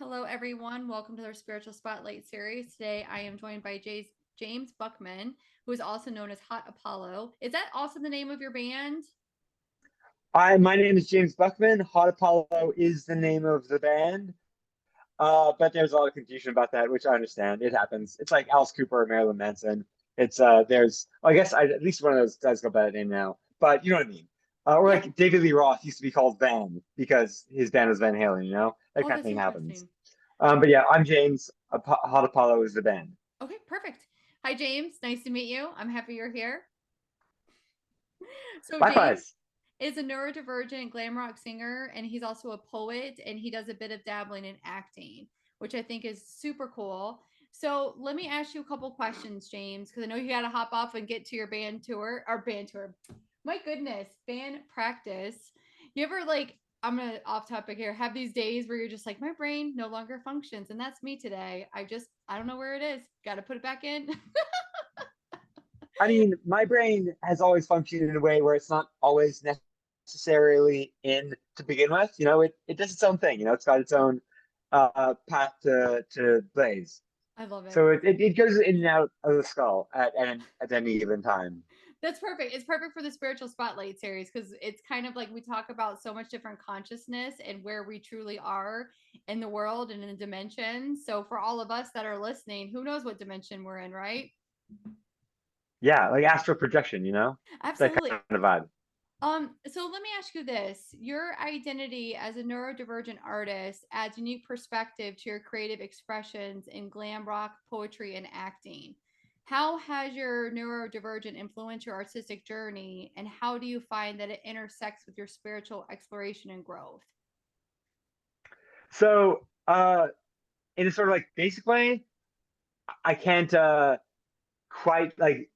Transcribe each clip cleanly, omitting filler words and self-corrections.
Hello, everyone. Welcome to our Spiritual Spotlight series. Today, I am joined by Jaymes Buckman, who is also known as Hot Apollo. Is that also the name of your band? My name is Jaymes Buckman. Hot Apollo is the name of the band. But there's a lot of confusion about that, which I understand. It happens. It's like Alice Cooper or Marilyn Manson. Well, I guess at least one of those does go by that name now. But you know what I mean. Or Yeah. like David Lee Roth used to be called Van because his band was Van Halen, That Oh, kind of that's thing happens. interesting. But yeah, I'm James. Hot Apollo is the band. Okay, perfect. Hi, James. Nice to meet you. I'm happy you're here. So, James Likewise. is a neurodivergent glam rock singer, and he's also a poet, and he does a bit of dabbling in acting, which I think is super cool. So, let me ask you a couple questions, James, because I know you got to hop off and get to your band tour. My goodness, band practice. You ever I'm gonna off topic here, have these days where you're just like, my brain no longer functions, and that's me today. I don't know where it is. Got to put it back in. I mean, my brain has always functioned in a way where it's not always necessarily in to begin with. It does its own thing. It's got its own path to blaze. I love it. So it goes in and out of the skull at any given time. That's perfect. It's perfect for the spiritual spotlight series because it's kind of like we talk about so much different consciousness and where we truly are in the world and in the dimension. So for all of us that are listening, who knows what dimension we're in, right? Yeah, like astral projection. That Absolutely. kind of vibe. So let me ask you this. Your identity as a neurodivergent artist adds unique perspective to your creative expressions in glam rock, poetry, and acting. How has your neurodivergent influenced your artistic journey, and how do you find that it intersects with your spiritual exploration and growth? So in a sort of like basic way, I can't quite like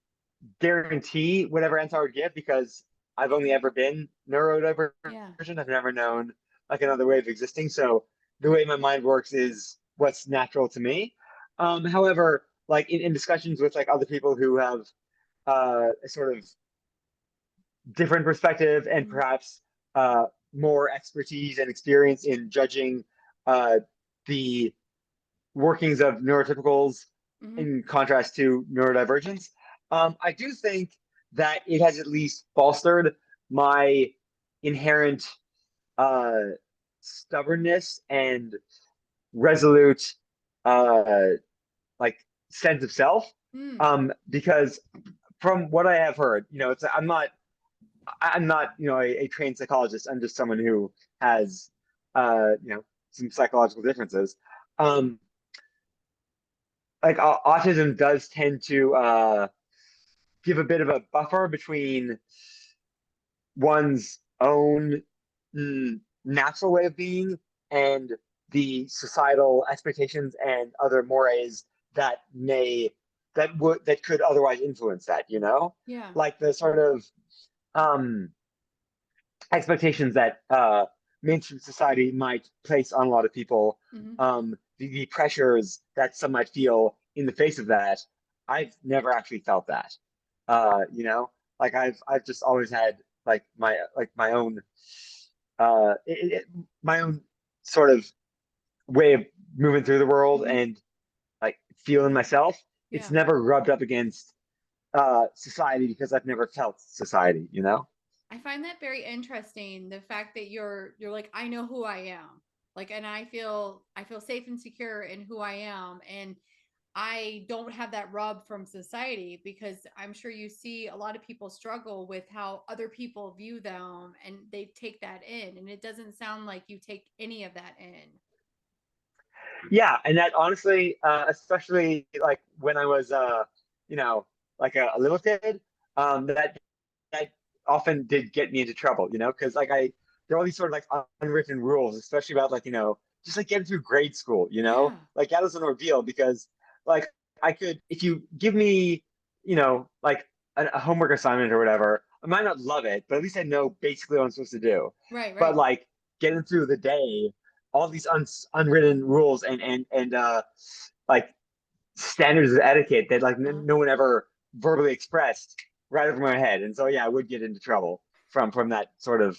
guarantee whatever answer I would give because I've only ever been neurodivergent. Yeah. I've never known like another way of existing. So the way my mind works is what's natural to me. However, like in discussions with like other people who have a sort of different perspective and Mm-hmm. perhaps uh, more expertise and experience in judging uh, the workings of neurotypicals Mm-hmm. in contrast to neurodivergence. I do think that it has at least bolstered my inherent uh, stubbornness and resolute uh, like sense of self. Mm. Because from what I have heard, I'm not, a trained psychologist. I'm just someone who has, some psychological differences. Um, autism does tend to give a bit of a buffer between one's own natural way of being and the societal expectations and other mores that may that could otherwise influence that. Yeah. Like the sort of um expectations that mainstream society might place on a lot of people, Mm-hmm. the pressures that some might feel in the face of that. I've never actually felt that. Like I've just always had my own my own sort of way of moving through the world Mm-hmm. and like feeling myself. It's Yeah. never rubbed up against society because I've never felt society. I find that very interesting. The fact that you're like, I know who I am. Like, and I feel safe and secure in who I am. And I don't have that rub from society because I'm sure you see a lot of people struggle with how other people view them and they take that in. And it doesn't sound like you take any of that in. Yeah, and that honestly, especially like when I was, you know, like a little kid, that often did get me into trouble, because there are all these sort of like unwritten rules, especially about like just like getting through grade school, Yeah. like that was an ordeal because like I could if you give me, like a homework assignment or whatever, I might not love it, but at least I know basically what I'm supposed to do. Right, But right. like getting through the day all these unwritten rules and like standards of etiquette that like Uh-huh. no one ever verbally expressed right over my head. And so yeah, I would get into trouble from that sort of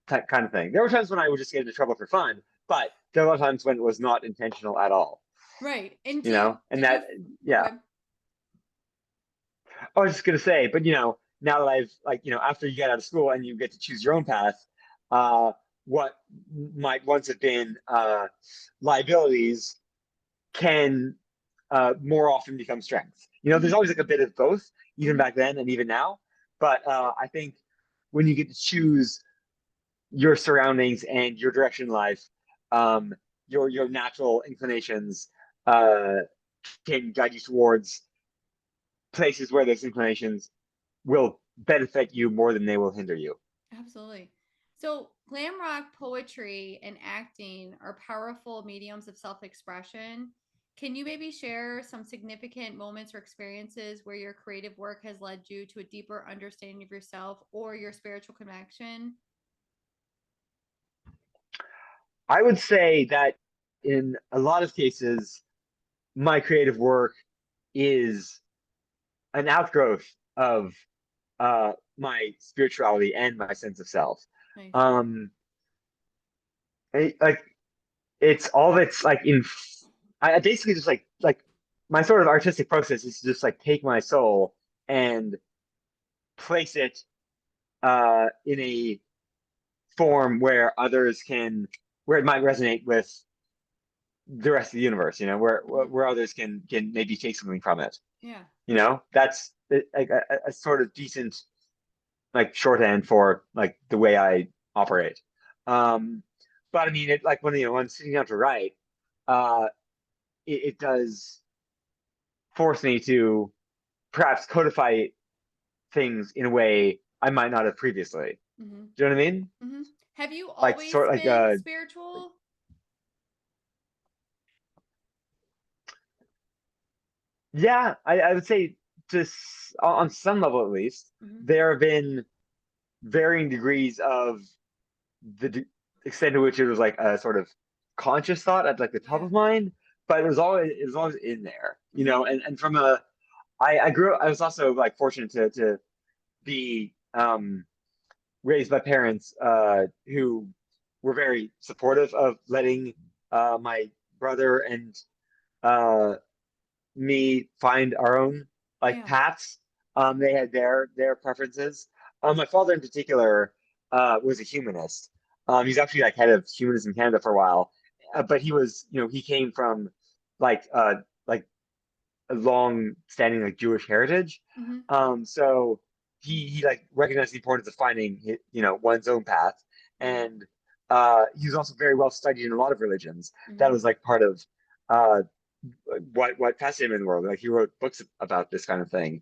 type kind of thing. There were times when I would just get into trouble for fun, but there were a lot of times when it was not intentional at all. Right. And You know, and did you that, yeah. okay. I was just gonna say, but now that I've like, after you get out of school and you get to choose your own path, uh, what might once have been liabilities can more often become strengths. There's always like a bit of both, even Mhm. back then and even now. But I think when you get to choose your surroundings and your direction in life, um, your natural inclinations uh, can guide you towards places where those inclinations will benefit you more than they will hinder you. Absolutely. So, glam rock poetry and acting are powerful mediums of self expression. Can you maybe share some significant moments or experiences where your creative work has led you to a deeper understanding of yourself or your spiritual connection? I would say that in a lot of cases, my creative work is an outgrowth of my spirituality and my sense of self. Nice. Um, like it's all that's like in. I basically just like my sort of artistic process is to just like take my soul and place it in a form where it might resonate with the rest of the universe. Mhm. Where others can maybe take something from it. Yeah. That's like a sort of decent like shorthand for like the way I operate. Um, but I mean, it like when I'm sitting down to write, uh, it does force me to perhaps codify things in a way I might not have previously. Hmm. Do you know what I mean? Hmm. Have you Like always sort of been spiritual? yeah, I would say just on some level at least, Hmm. there have been varying degrees of the extent to which it was like a sort of conscious thought at like the top Yeah. of mind, but it was always in there, Hmm. and from I was also like fortunate to be raised by parents who were very supportive of letting my brother and uh me find our own like Yeah. paths. They had their preferences. My father in particular was a humanist. He's actually like head of humanism Canada for a while, but he came from like like a long standing like Jewish heritage. Hmm. So he like recognized the importance of finding one's own path, Yeah. and he was also very well studied in a lot of religions. That Hmm. was like part of uh, what fascinated him in the world. Like he wrote books about this kind of thing.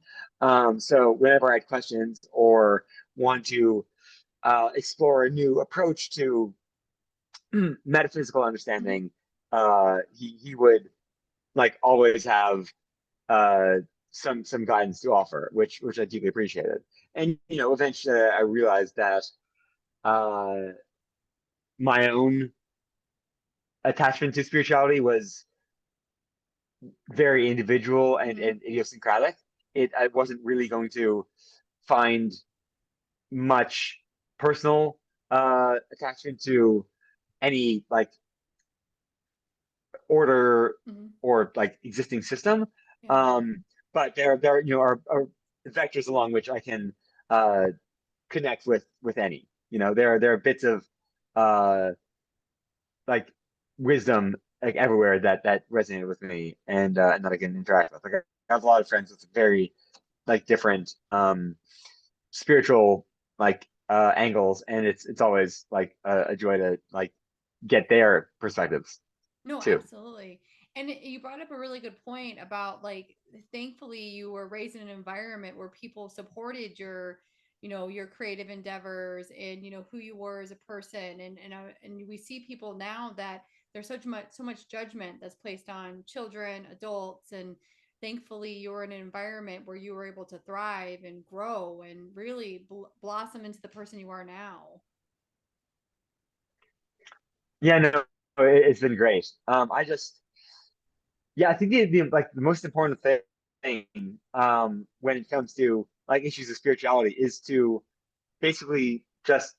So whenever I had questions or want to explore a new approach to metaphysical Hmm. understanding, he would like always have uh, some guidance to offer, which I deeply appreciated. And eventually I realized that uh, my own attachment to spirituality was very individual Hmm. and idiosyncratic. I wasn't really going to find much personal attachment to any like order Hmm. or like existing system. Yeah. Um, but there are vectors along which I can uh, connect with any. There are bits of uh, like wisdom like everywhere that resonated with me and that I can interact with. Like I have a lot of friends with very like different spiritual like angles, and it's always like a joy to like get their perspectives No, too. absolutely. And you brought up a really good point about like thankfully you were raised in an environment where people supported your creative endeavors and who you were as a person and we see people now that there's so much judgment that's placed on children, adults, and thankfully you're in an environment where you were able to thrive and grow and really blossom into the person you are now. Yeah, no, it's been great. Yeah, I think the most important thing when it comes to like issues of spirituality is to basically just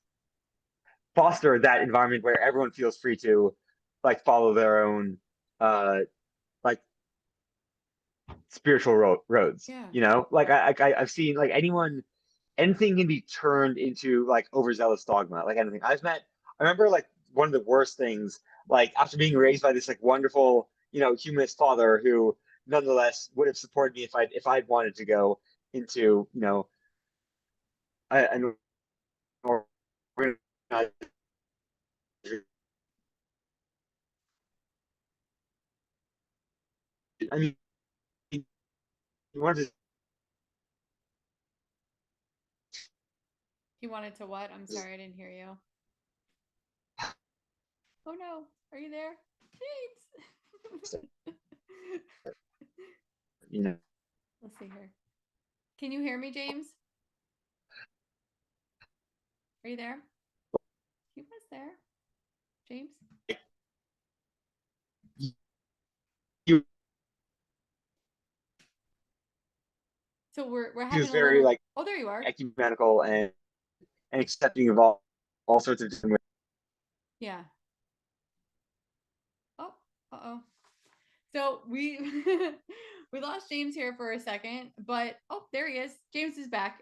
foster that environment where everyone feels free to like follow their own uh like spiritual roads. Yeah. Like I've seen like anything can be turned into like overzealous dogma, like anything. I remember like one of the worst things, like after being raised by this like wonderful, humanist father who nonetheless would have supported me if I'd wanted to go into, an organized, I mean, he wanted He wanted to what? I'm sorry, I didn't hear you. Oh no, are you there? to, James. you know, Let's see here. Can you hear me, James? Are you there? He was there. James? he, So we're he was having a very little. like Oh, there you are. ecumenical and accepting of all sorts of different. Yeah. Oh, uh-oh. So we we lost James here for a second, but oh, there he is. James is back.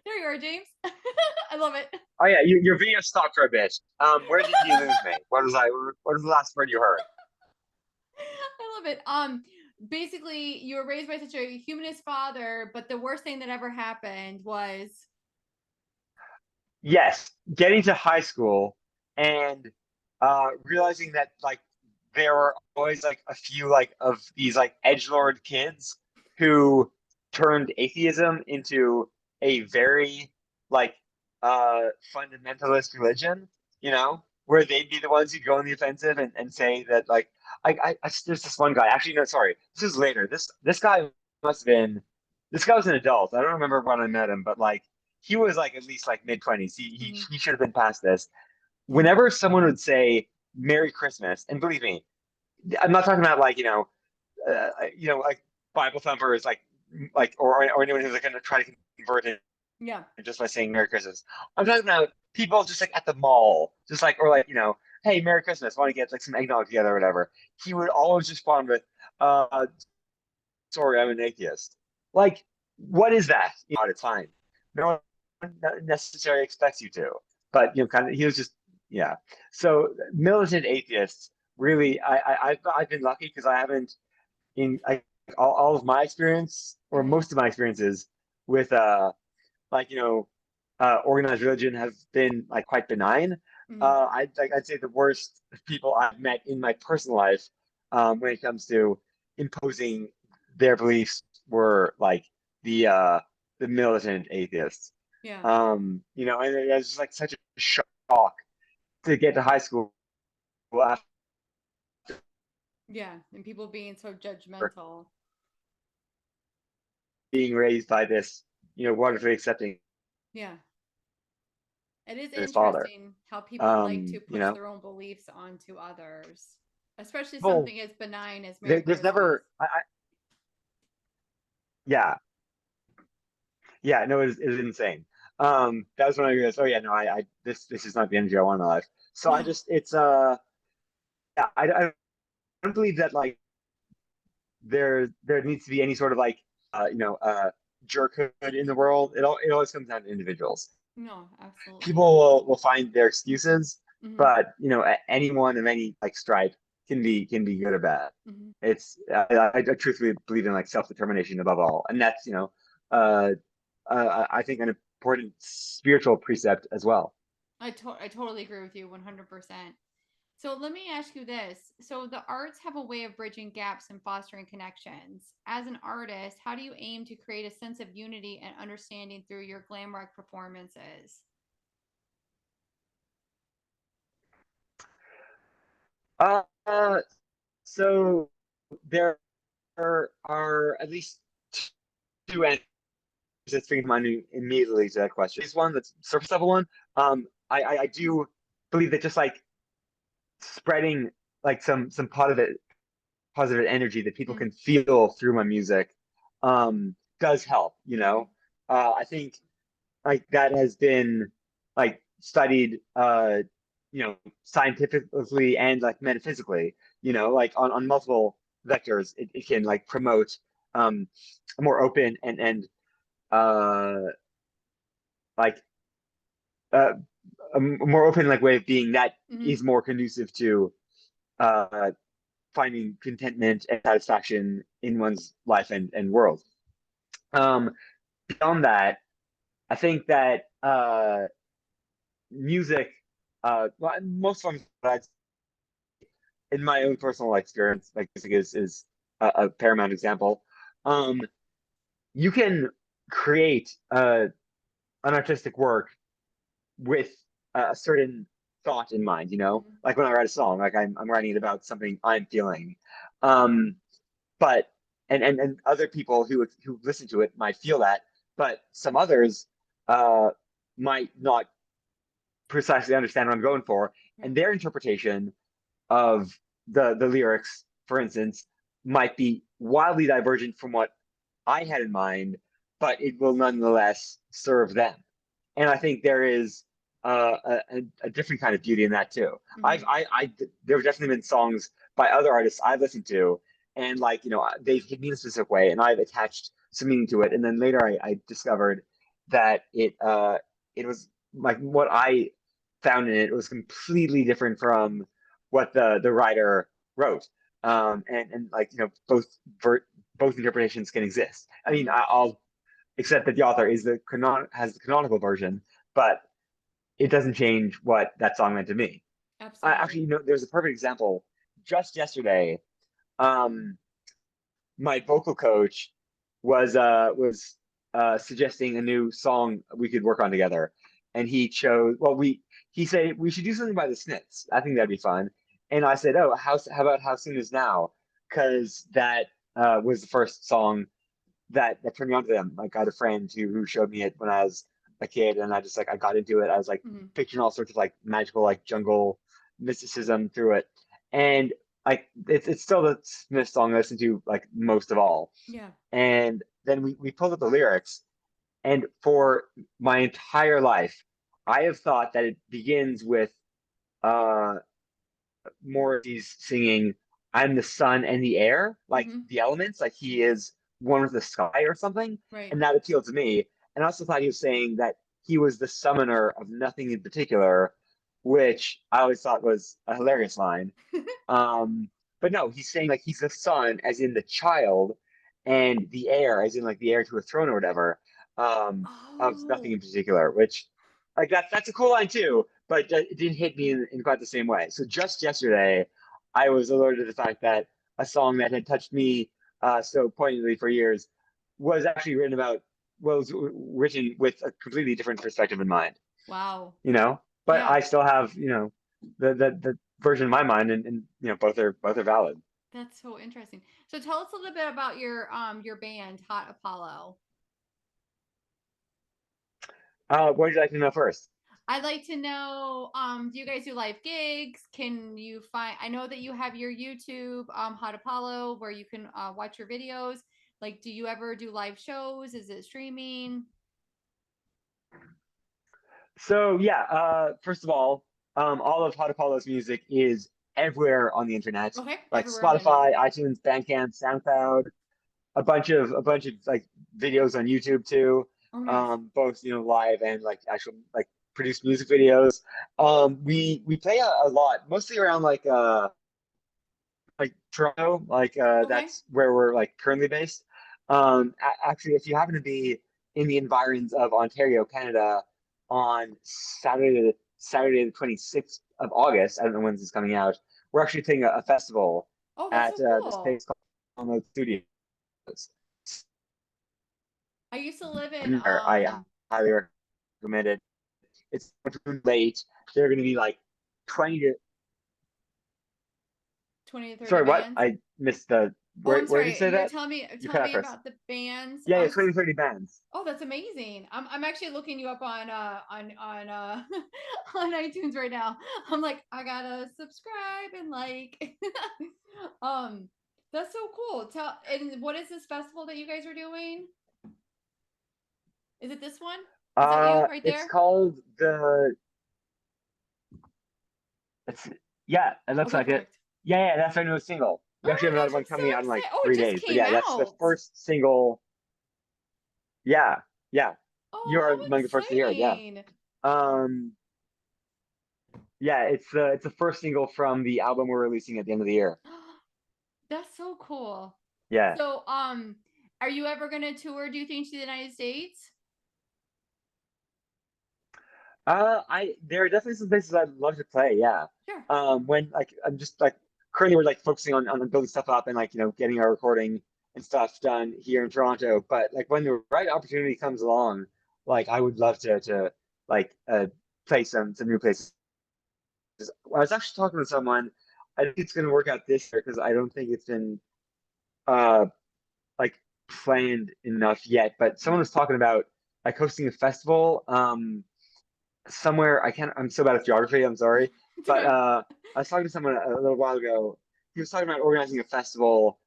There you are, James. I love it. Oh yeah, your video stopped for a bit. Where did you lose me? What was the last word you heard? I love it. Basically, you were raised by such a humanist father, but the worst thing that ever happened was Yes, getting to high school and realizing that like there were always like a few like of these like edgelord kids who turned atheism into a very like fundamentalist religion, where they'd be the ones who go on the offensive and say that like there's this one guy, actually no, sorry, this is later. This guy must have been this guy was an adult. I don't remember when I met him, but like he was like at least like mid-20s. mhm, He should have been past this. yeah, Whenever someone would say Merry Christmas, and believe me, I'm not talking about like, like Bible thumpers, or anyone who's like going to try to convert it yeah, just by saying Merry Christmas. I'm talking about people just like at the mall, just like, or like, hey, Merry Christmas, want to get like some eggnog together or whatever. He would always respond with, uh, sorry, I'm an atheist. Like, what is that? At a time, no one necessarily expects you to, but kind of, he was just, yeah. So militant atheists, really, I've been lucky because I haven't in like all of my experience or mhm, most of my experiences with like organized religion have been like quite benign. mhm, I'd say the worst people I've met in my personal life, when it comes to imposing their beliefs, were like the uh the militant atheists. yeah, And it was just like such a shock to get to high school after yeah, and people being so judgmental. being raised by this, wonderfully accepting Yeah. It is his father. interesting how people like to You push know, their own beliefs onto others, especially People, something as benign as Merry there's Christmas. never, yeah, yeah, no, it was insane. That was when I realized, oh yeah, no, this is not the energy I want in my life. So I No. just, it's, yeah, I don't believe that like there needs to be any sort of like, jerkhood in the world. It always comes down to individuals. No, absolutely. People will find their excuses, Hmm. but anyone of any like stripe can be good or bad. Hmm. I truthfully believe in like self-determination above all, and that's uh, I think an important spiritual precept as well. I totally agree with you 100%. So let me ask you this. So the arts have a way of bridging gaps and fostering connections. As an artist, how do you aim to create a sense of unity and understanding through your glam rock performances? Uh, so there are at least two answers that spring to mind immediately to that question. This one, that's surface level one. I do believe that just like spreading like some positive energy that people Mm-hmm. can feel through my music does help. Mm-hmm. I think like that has been like studied scientifically and like metaphysically, like on multiple vectors. It can like promote a more open and uh like uh, a more open like way of being that Hmm. is more conducive to uh finding contentment and satisfaction in one's life and world. Um, Beyond that, I think that music, well, most songs that in my own personal experience, like music is a paramount example. Um, you can create an artistic work with a certain thought in mind, Hmm. like when I write a song, like I'm writing it about something I'm feeling. Um, but and other people who listen to it might feel that, but some others uh might not precisely understand what I'm going for, Yeah. and their interpretation of the lyrics, for instance, might be wildly divergent from what I had in mind, but it will nonetheless serve them. And I think there is a different kind of beauty in that too. Hmm. There have definitely been songs by other artists I've listened to, and like they've hit me in a specific way, and I've attached some meaning to it. And then later I discovered that it was like what I found in it was completely different from what the writer wrote. And like both interpretations can exist. I mean, Hmm. I'll accept that the author has the canonical version, but it doesn't change what that song meant to me. Actually, Absolutely. there's a perfect example. Just yesterday, um, my vocal coach was suggesting a new song we could work on together, and he said we should do something by the Smiths. I think that'd be fun. And I said, oh, how about How Soon Is Now? Because that was the first song that turned me on to them. Like I had a friend who showed me it when I was a kid, and I just like I got into it. I was like Hmm. picturing all sorts of like magical like jungle mysticism through it, and like it's still the Smith song I listen to like most of all. Yeah. And then we pulled up the lyrics, and for my entire life, I have thought that it begins with uh Morrissey's singing, I'm the sun and the air, like Hmm. the elements, like he is one with the sky or something. Right. And that appealed to me. And I also thought he was saying that he was the summoner of nothing in particular, which I always thought was a hilarious line. Um, but no, he's saying like he's the sun, as in the child, and the heir, as in like the heir to a throne or whatever, of nothing Oh, in particular. Which, like that's a cool line too, but it didn't hit me in quite the same way. So just yesterday, I was alerted to the fact that a song that had touched me so poignantly for years was actually written with a completely different perspective in mind. wow. But Yeah, I still have the version in my mind, and both are valid. that's so interesting. So tell us a little bit about your band, Hot Apollo. What would you like to know first? I'd like to know, do you guys do live gigs? Can you find, I know that you have your YouTube, Hot Apollo, where you can watch your videos. Like, do you ever do live shows? Is it streaming? So yeah, first of all of Hot Apollo's music is everywhere on the internet, Okay, like everywhere on the internet. Spotify, iTunes, Bandcamp, SoundCloud, a bunch of like videos on YouTube too, Oh, nice. both live and like actual like produced music videos. We play a lot, mostly around like Toronto, like Okay. that's where we're like currently based. Actually, if you happen to be in the environs of Ontario, Canada, on Saturday the 26th of August, I don't know when this is coming out. We're actually playing a festival Oh, that's at so this cool. place called Download Studios. I used to live in I highly recommend it. It's late. They're going to be like 20 to 20 to 30 sorry, what? bands. I missed the Oh, I'm where did you sorry. say You're that? telling me You telling cut out me first. about the bands. Yeah, 20 to 30 bands. Oh, that's amazing. I'm actually looking you up on on iTunes right now. I'm like, I gotta subscribe and like um that's so cool. Tell and what is this festival that you guys are doing? Is it this one? Is that you right It's there? called the It's yeah, it looks Okay, like it. perfect. Yeah, that's our newest single. Oh We actually have my another gosh, one I'm coming out in so like excited. Oh, it 3 days. just But came yeah, that's the out. first single. Yeah, yeah. You're Oh, among the first to hear how it. Yeah. exciting. Um, yeah, it's the first single from the album we're releasing at the end of the year. That's so cool. Yeah. So, are you ever gonna tour, do you think, to the United States? I there are definitely some places I'd love to play. Yeah. Sure. When like I'm just like currently we're like focusing on building stuff up and like getting our recording and stuff done here in Toronto. But like when the right opportunity comes along, like I would love to like play some new places. I was actually talking to someone. I think it's gonna work out this year because I don't think it's been uh like planned enough yet. But someone Okay. was talking about like hosting a festival. Somewhere I can't. I'm so bad at geography. I'm sorry, It's but okay. I was talking to someone a little while ago. He was talking about organizing a festival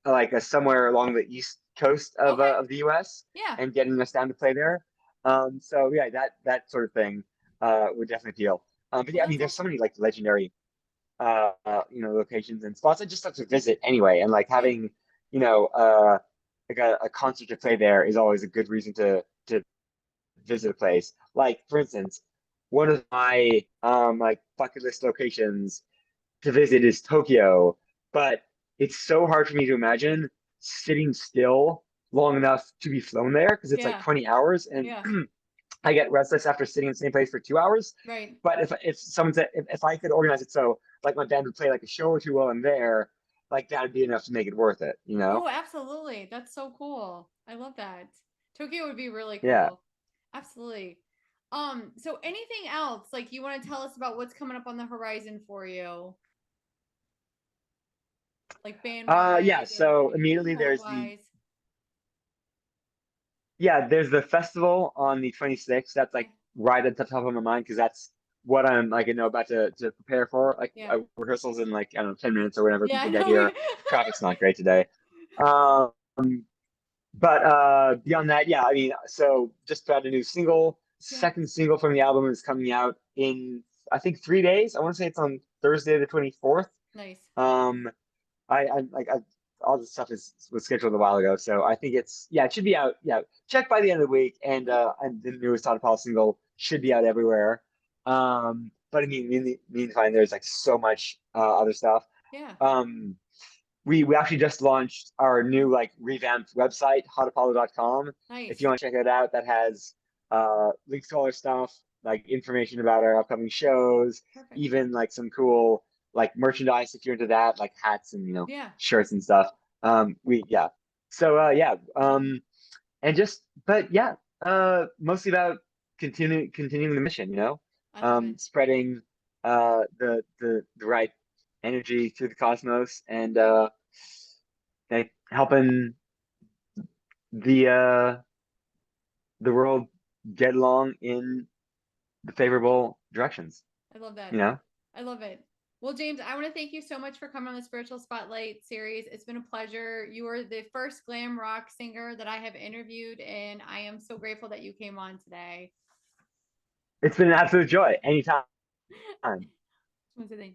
like somewhere along the east coast Okay. of the U.S. Yeah. and getting us down to play there. So yeah, that sort of thing would definitely appeal. But Well, yeah, I mean, that's there's so awesome. many like legendary locations and spots I just like to visit anyway, and like Yeah. having like a concert to play there is always a good reason to visit a place. Like for instance, one of my like bucket list locations to visit is Tokyo, but it's so hard for me to imagine sitting still long enough to be flown there because it's like Yeah. 20 hours and Yeah. I get restless after sitting in the same place for 2 hours. Right. But if someone said if I could organize it so like my band would play like a show or two while I'm there, like that would be enough to make it worth it, you know? Oh, absolutely. That's so cool. I love that. Tokyo would be really Yeah. cool. Absolutely. So anything else like you want to tell us about what's coming up on the horizon for you, like band Yeah, wise or so immediately support wise? there's the festival on the 26th. That's like Okay. right at the top of my mind because that's what I'm like about to prepare for. Like Yeah. rehearsals in like I don't know 10 minutes or whenever Yeah, I people get know. here. Traffic's not great today. Um, but beyond that, yeah, I mean, so just got a new single. Yeah. Second single from the album is coming out in I think 3 days. I want to say it's on Thursday the 24th. Nice. Um, I all this stuff was scheduled a while ago, so I think it should be out. Yeah, check by the end of the week, Okay. and the newest Hot Apollo single should be out everywhere. But I mean, in the meantime, there's like so much other stuff. Yeah. Um, we actually just launched our new like revamped website, hotapollo.com. If you Nice. want to check it out, that has links to all our stuff, like information about our upcoming shows, Perfect. even like some cool like merchandise if you're into that, like hats and Yeah. shirts and stuff. We yeah. So and just but yeah, mostly about continuing the mission, I love it. spreading the right energy through the cosmos and like helping the uh the world get along in the favorable directions, I love that. you know? I love it. Well, Jaymes, I want to thank you so much for coming on the Spiritual Spotlight series. It's been a pleasure. You are the first glam rock singer that I have interviewed, and I am so grateful that you came on today. It's been an absolute joy anytime. I want to say thank you.